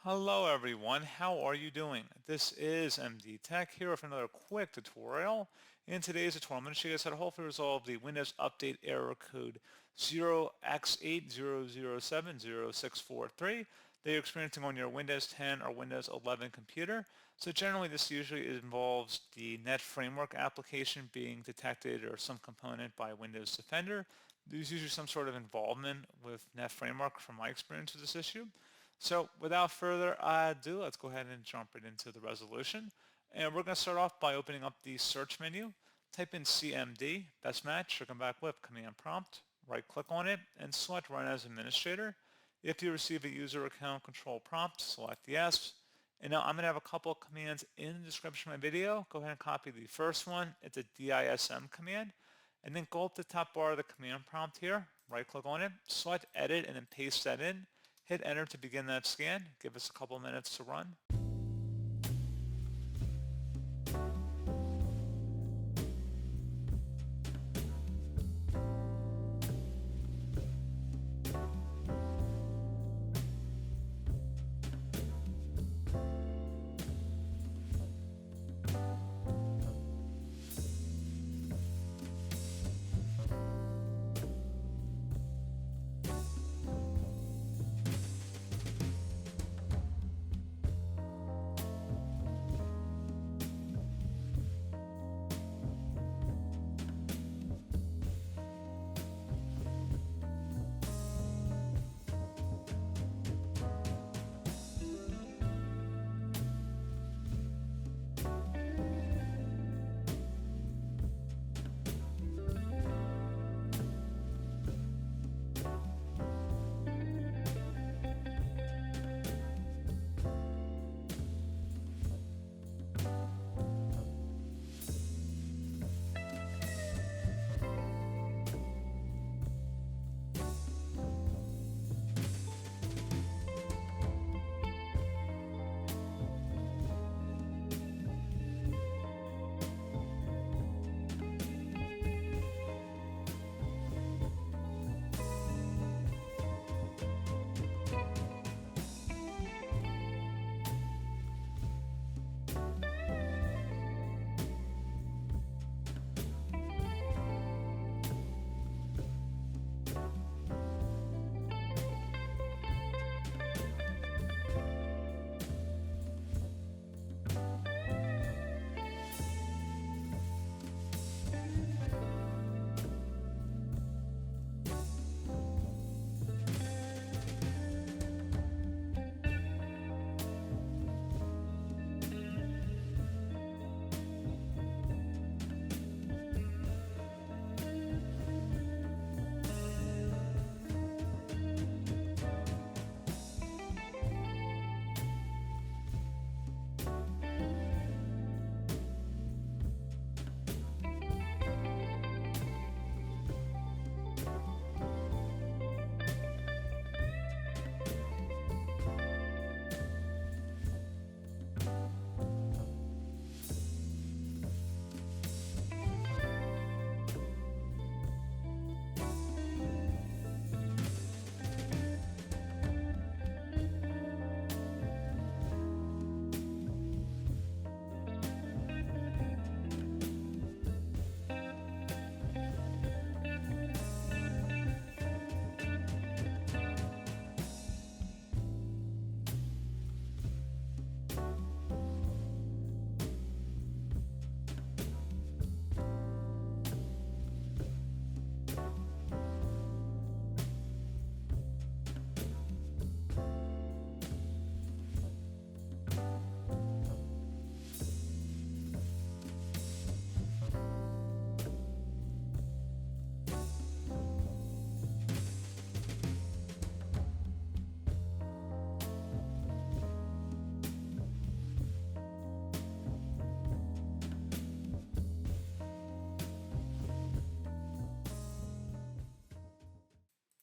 Hello everyone, how are you doing? This is MD Tech here with another quick tutorial. In today's tutorial, I'm going to show you guys how to hopefully resolve the Windows Update error code 0x80070643 that you're experiencing on your Windows 10 or Windows 11 computer. So generally this usually involves the Net Framework application being detected or some component by Windows Defender. There's usually some sort of involvement with Net Framework from my experience with this issue. So without further ado, let's go ahead and jump right into the resolution. And we're going to start off by opening up the search menu. Type in CMD, best match, or come back with command prompt. Right click on it and select run as administrator. If you receive a user account control prompt, select yes. And now I'm going to have a couple of commands in the description of my video. Go ahead and copy the first one. It's a DISM command. And then go up the top bar of the command prompt here. Right click on it, select edit, and then paste that in. Hit enter to begin that scan. Give us a couple minutes to run.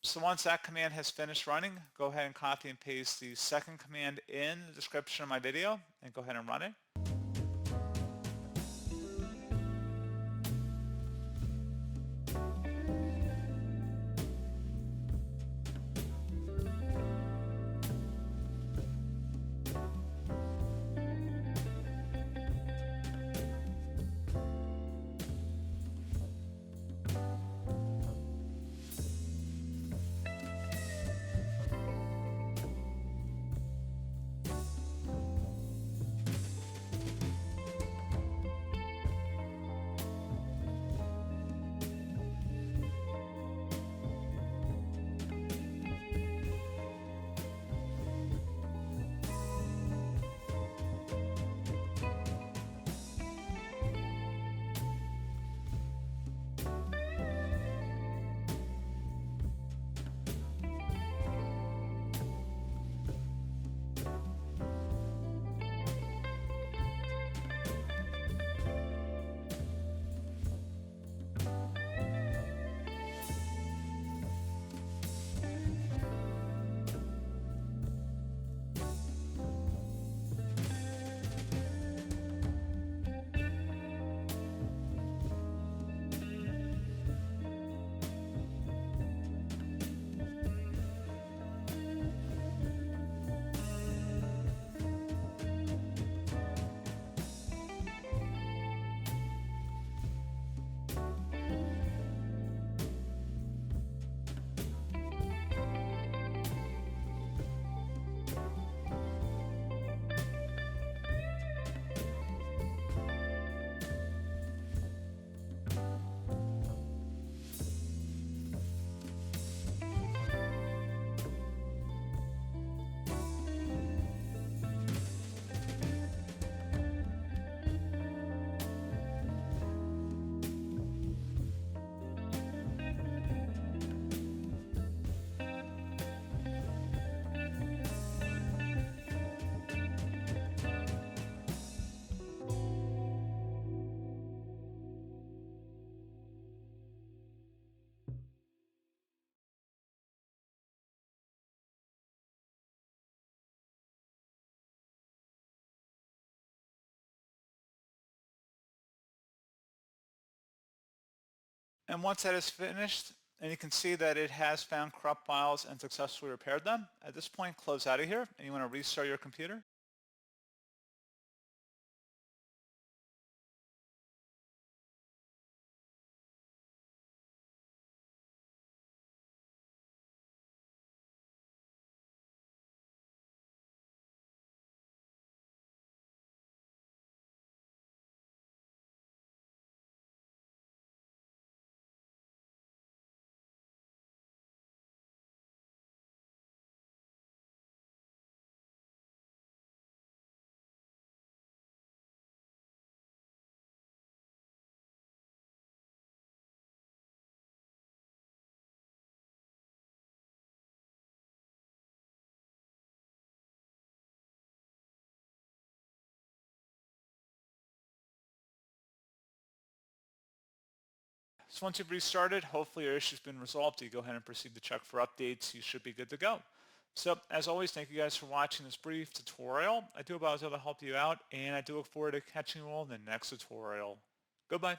So once that command has finished running, go ahead and copy and paste the second command in the description of my video and go ahead and run it. And once that is finished, and you can see that it has found corrupt files and successfully repaired them, at this point, close out of here, and you want to restart your computer. So once you've restarted, hopefully your issue's been resolved. You go ahead and proceed to check for updates. You should be good to go. So as always, thank you guys for watching this brief tutorial. I do hope I was able to help you out, and I do look forward to catching you all in the next tutorial. Goodbye.